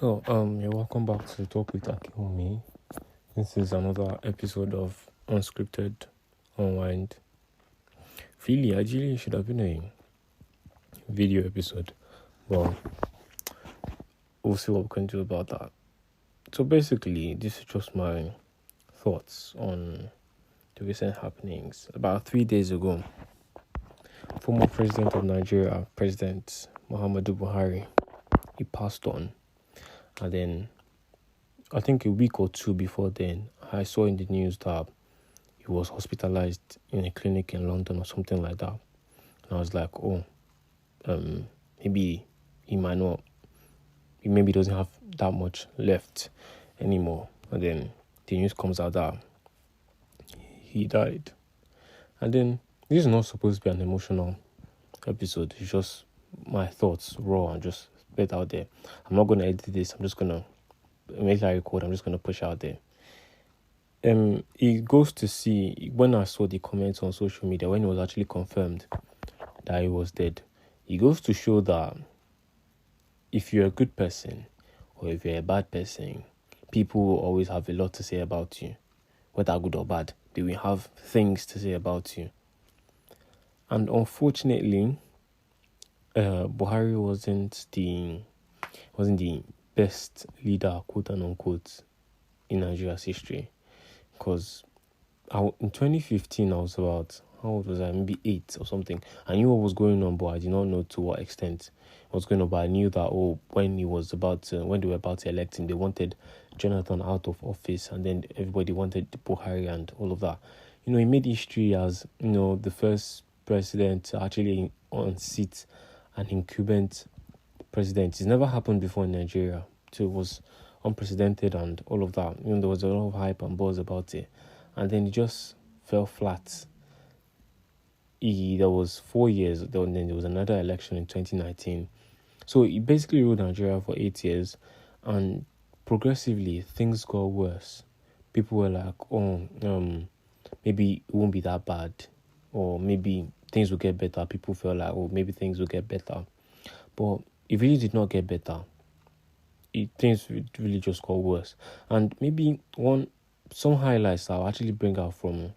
You're welcome back to Talk with Akinomi. This is another episode of Unscripted Unwind. Really, ideally, it should have been a video episode. Well, we'll see what we can do about that. So basically, this is just my thoughts on the recent happenings. About 3 days ago, former president of Nigeria, President Muhammadu Buhari, he passed on. And then, I think a week or two before then, I saw in the news that he was hospitalized in a clinic in London or something like that. And I was like, maybe he might not, he maybe doesn't have that much left anymore. And then the news comes out that he died. And then, this is not supposed to be an emotional episode. It's just my thoughts, raw, and just spit out there. I'm not going to edit this. I'm just going to make I record. I'm just going to push out there. It goes to see, when I saw the comments on social media, when it was actually confirmed that he was dead, it goes to show that if you're a good person or if you're a bad person, people will always have a lot to say about you. Whether good or bad, they will have things to say about you. And unfortunately, Buhari wasn't the best leader, quote and unquote, in Nigeria's history. Because in 2015, I was about, how old was I? Maybe 8 or something. I knew what was going on, but I did not know to what extent it was going on. But I knew that, when they were about to elect him, they wanted Jonathan out of office, and then everybody wanted Buhari and all of that. He made history as, the first president actually on seat, an incumbent president. It's never happened before in Nigeria. So it was unprecedented and all of that. There was a lot of hype and buzz about it. And then it just fell flat. There was 4 years, then there was another election in 2019. So he basically ruled Nigeria for 8 years, and progressively things got worse. People were like, maybe it won't be that bad, or maybe things will get better. People felt like, maybe things will get better. But it really did not get better. Things really just got worse. And maybe some highlights I'll actually bring out from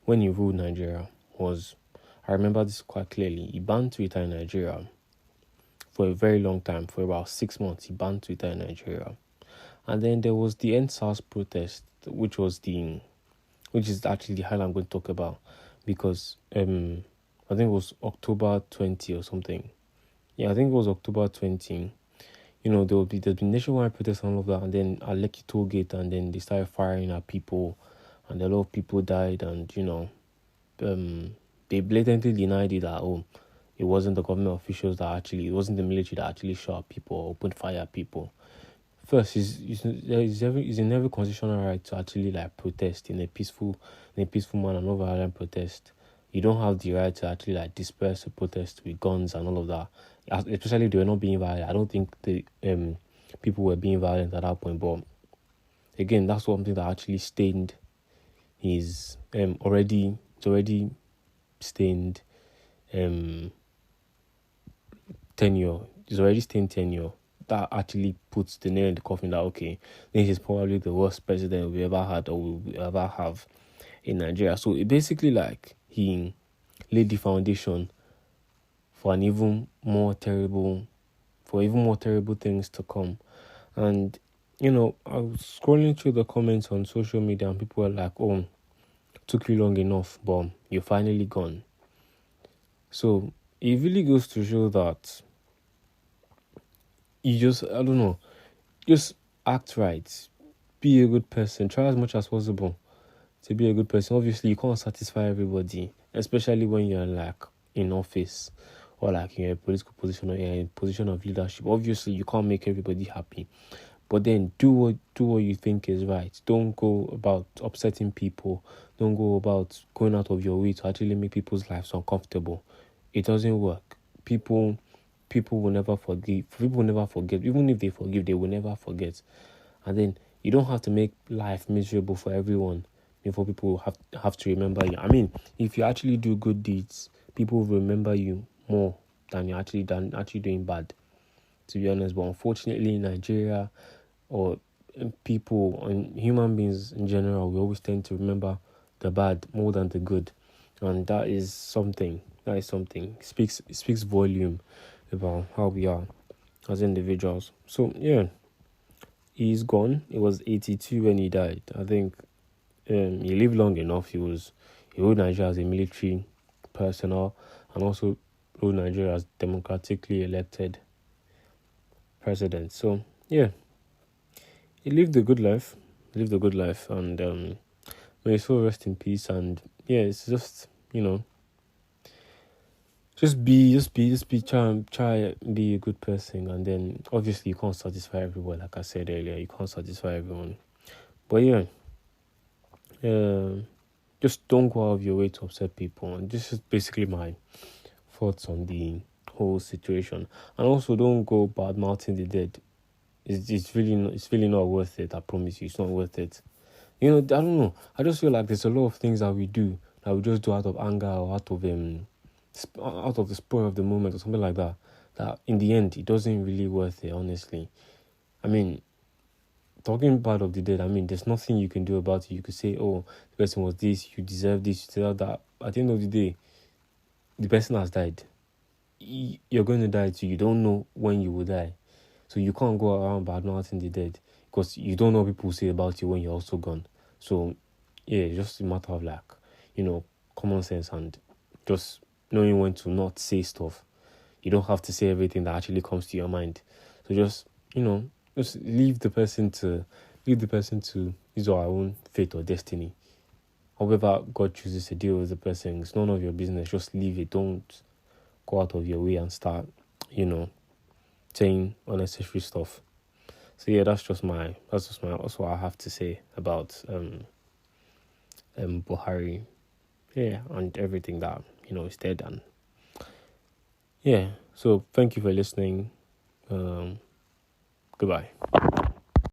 when he ruled Nigeria was, I remember this quite clearly, he banned Twitter in Nigeria for a very long time. For about 6 months, he banned Twitter in Nigeria. And then there was the EndSARS protest, which is actually the highlight I'm going to talk about, because I think it was October 20 or something. Yeah, I think it was October 20. There'd be nationwide protests and all of that, and then at Lekki toll gate, and then they started firing at people, and a lot of people died, and they blatantly denied it that it wasn't the government officials it wasn't the military that actually shot people or opened fire at people. First, it's in every constitutional right to actually protest in a peaceful manner, no violent protest. You don't have the right to actually disperse a protest with guns and all of that. Especially if they were not being violent. I don't think the people were being violent at that point. But again, that's something that actually stained his already stained tenure. It's already stained tenure. That actually puts the nail in the coffin that, this is probably the worst president we ever had or will ever have in Nigeria. So it basically he laid the foundation for even more terrible things to come. And I was scrolling through the comments on social media, and people were like, took you long enough, but you're finally gone. So it really goes to show that you just act right, be a good person, try as much as possible to be a good person. Obviously, you can't satisfy everybody, especially when you're in office or in a political position or in a position of leadership. Obviously, you can't make everybody happy, but then do what you think is right. Don't go about upsetting people. Don't go about going out of your way to actually make people's lives uncomfortable. It doesn't work. People will never forgive. People will never forget. Even if they forgive, they will never forget. And then you don't have to make life miserable for everyone before people have to remember you. I mean, if you actually do good deeds, people will remember you more than you're actually doing bad. to be honest. But unfortunately, in Nigeria, or people and human beings in general, we always tend to remember the bad more than the good, and that is something. Speaks volume about how we are as individuals. So yeah, he's gone. He was 82 when he died. I think he lived long enough. He ruled Nigeria as a military personnel, and also ruled Nigeria as democratically elected president. So yeah, he lived a good life. And may his soul rest in peace. And yeah, it's just try and be a good person. And then obviously you can't satisfy everyone. Like I said earlier, you can't satisfy everyone. But yeah, just don't go out of your way to upset people. And this is basically my thoughts on the whole situation. And also, don't go bad mouthing the dead. It's really not worth it. I promise you, it's not worth it. I don't know. I just feel like there's a lot of things that we do that we just do out of anger or out of the spur of the moment or something like that. That in the end, it doesn't really worth it. Honestly, I mean, talking bad of the dead. I mean, there's nothing you can do about it. You could say, "Oh, the person was this. You deserve this. You deserve that." At the end of the day, the person has died. You're going to die too. You don't know when you will die. So you can't go around bad mouthing the dead because you don't know what people say about you when you're also gone. So yeah, it's just a matter of common sense and just knowing when to not say stuff. You don't have to say everything that actually comes to your mind. So just leave the person to his or her own fate or destiny. However God chooses to deal with the person, it's none of your business. Just leave it. Don't go out of your way and start, saying unnecessary stuff. So yeah, that's what I have to say about Buhari. Yeah, and everything that is dead. And yeah, so thank you for listening. Goodbye.